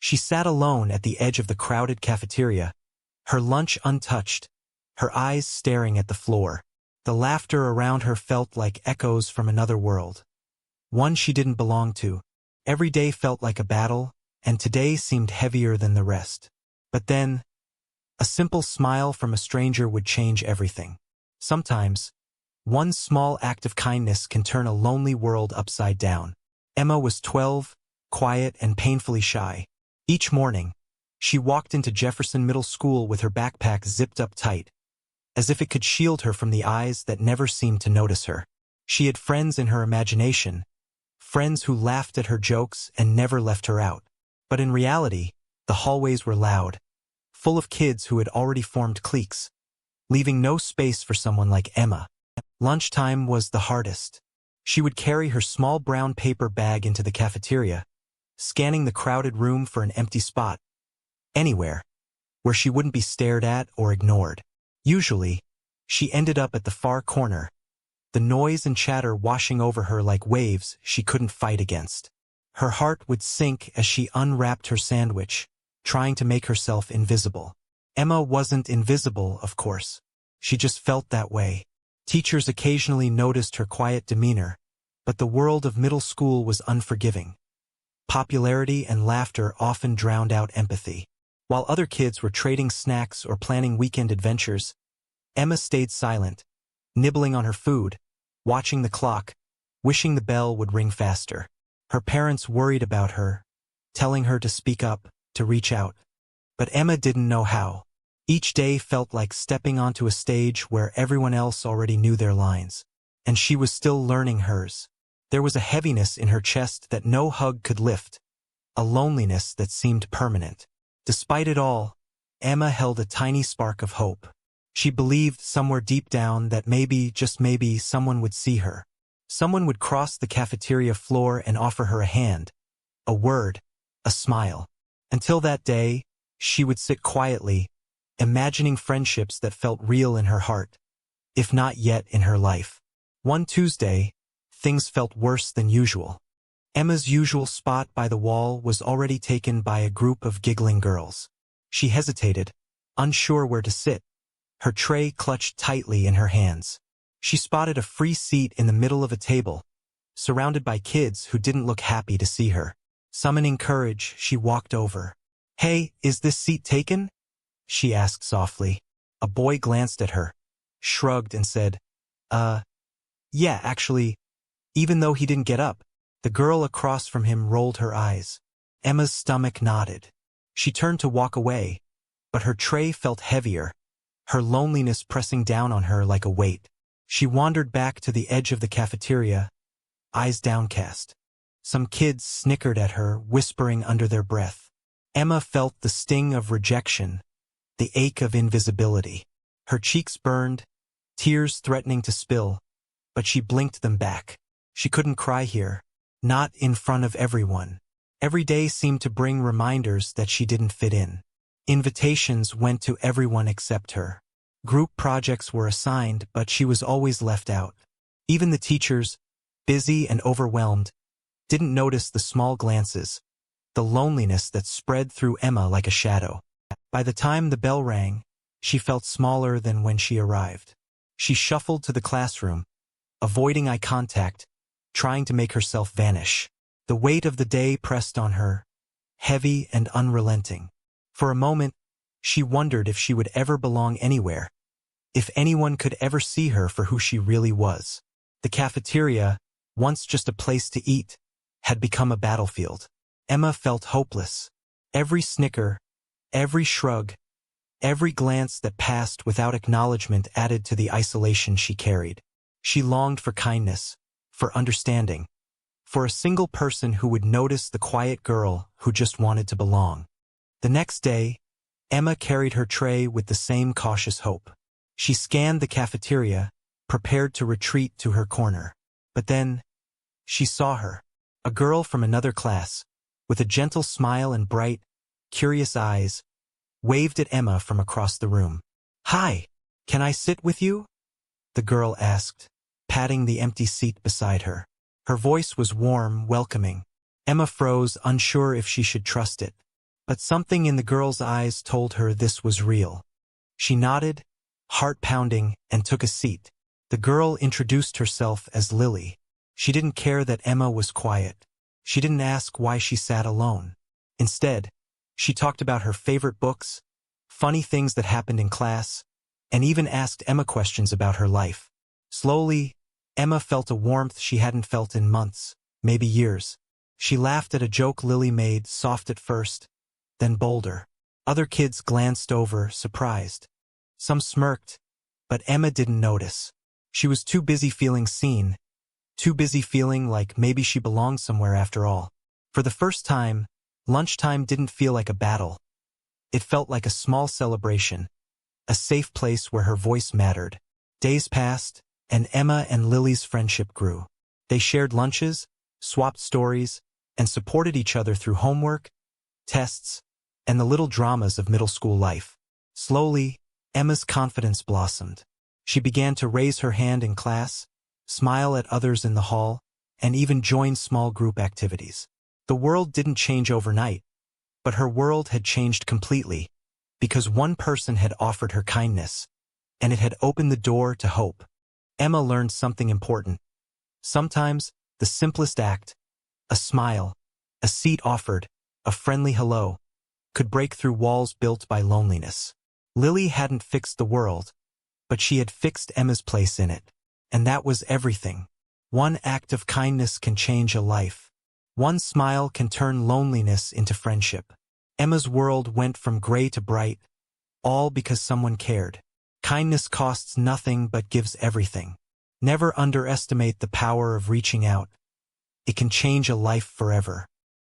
She sat alone at the edge of the crowded cafeteria, her lunch untouched, her eyes staring at the floor. The laughter around her felt like echoes from another world, one she didn't belong to. Every day felt like a battle, and today seemed heavier than the rest. But then, a simple smile from a stranger would change everything. Sometimes, one small act of kindness can turn a lonely world upside down. Emma was 12, quiet and painfully shy. Each morning, she walked into Jefferson Middle School with her backpack zipped up tight, as if it could shield her from the eyes that never seemed to notice her. She had friends in her imagination, friends who laughed at her jokes and never left her out. But in reality, the hallways were loud, full of kids who had already formed cliques, leaving no space for someone like Emma. Lunchtime was the hardest. She would carry her small brown paper bag into the cafeteria, scanning the crowded room for an empty spot, anywhere, where she wouldn't be stared at or ignored. Usually, she ended up at the far corner, the noise and chatter washing over her like waves she couldn't fight against. Her heart would sink as she unwrapped her sandwich, trying to make herself invisible. Emma wasn't invisible, of course. She just felt that way. Teachers occasionally noticed her quiet demeanor, but the world of middle school was unforgiving. Popularity and laughter often drowned out empathy. While other kids were trading snacks or planning weekend adventures, Emma stayed silent, nibbling on her food, watching the clock, wishing the bell would ring faster. Her parents worried about her, telling her to speak up, to reach out. But Emma didn't know how. Each day felt like stepping onto a stage where everyone else already knew their lines, and she was still learning hers. There was a heaviness in her chest that no hug could lift, a loneliness that seemed permanent. Despite it all, Emma held a tiny spark of hope. She believed somewhere deep down that maybe, just maybe, someone would see her. Someone would cross the cafeteria floor and offer her a hand, a word, a smile. Until that day, she would sit quietly, imagining friendships that felt real in her heart, if not yet in her life. One Tuesday, things felt worse than usual. Emma's usual spot by the wall was already taken by a group of giggling girls. She hesitated, unsure where to sit, her tray clutched tightly in her hands. She spotted a free seat in the middle of a table, surrounded by kids who didn't look happy to see her. Summoning courage, she walked over. "Hey, is this seat taken?" she asked softly. A boy glanced at her, shrugged and said, Yeah, actually," even though he didn't get up. The girl across from him rolled her eyes. Emma's stomach knotted. She turned to walk away, but her tray felt heavier, her loneliness pressing down on her like a weight. She wandered back to the edge of the cafeteria, eyes downcast. Some kids snickered at her, whispering under their breath. Emma felt the sting of rejection, the ache of invisibility. Her cheeks burned, tears threatening to spill, but she blinked them back. She couldn't cry here, not in front of everyone. Every day seemed to bring reminders that she didn't fit in. Invitations went to everyone except her. Group projects were assigned, but she was always left out. Even the teachers, busy and overwhelmed, didn't notice the small glances, the loneliness that spread through Emma like a shadow. By the time the bell rang, she felt smaller than when she arrived. She shuffled to the classroom, avoiding eye contact, trying to make herself vanish. The weight of the day pressed on her, heavy and unrelenting. For a moment, she wondered if she would ever belong anywhere, if anyone could ever see her for who she really was. The cafeteria, once just a place to eat, had become a battlefield. Emma felt hopeless. Every snicker, every shrug, every glance that passed without acknowledgement added to the isolation she carried. She longed for kindness, for understanding, for a single person who would notice the quiet girl who just wanted to belong. The next day, Emma carried her tray with the same cautious hope. She scanned the cafeteria, prepared to retreat to her corner. But then, she saw her, a girl from another class, with a gentle smile and bright, curious eyes, waved at Emma from across the room. "Hi, can I sit with you?" the girl asked, patting the empty seat beside her. Her voice was warm, welcoming. Emma froze, unsure if she should trust it. But something in the girl's eyes told her this was real. She nodded, heart pounding, and took a seat. The girl introduced herself as Lily. She didn't care that Emma was quiet. She didn't ask why she sat alone. Instead, she talked about her favorite books, funny things that happened in class, and even asked Emma questions about her life. Slowly, Emma felt a warmth she hadn't felt in months, maybe years. She laughed at a joke Lily made, soft at first, then bolder. Other kids glanced over, surprised. Some smirked, but Emma didn't notice. She was too busy feeling seen, too busy feeling like maybe she belonged somewhere after all. For the first time, lunchtime didn't feel like a battle. It felt like a small celebration, a safe place where her voice mattered. Days passed, and Emma and Lily's friendship grew. They shared lunches, swapped stories, and supported each other through homework, tests, and the little dramas of middle school life. Slowly, Emma's confidence blossomed. She began to raise her hand in class, smile at others in the hall, and even join small group activities. The world didn't change overnight, but her world had changed completely, because one person had offered her kindness, and it had opened the door to hope. Emma learned something important. Sometimes, the simplest act, a smile, a seat offered, a friendly hello, could break through walls built by loneliness. Lily hadn't fixed the world, but she had fixed Emma's place in it. And that was everything. One act of kindness can change a life. One smile can turn loneliness into friendship. Emma's world went from gray to bright, all because someone cared. Kindness costs nothing but gives everything. Never underestimate the power of reaching out. It can change a life forever.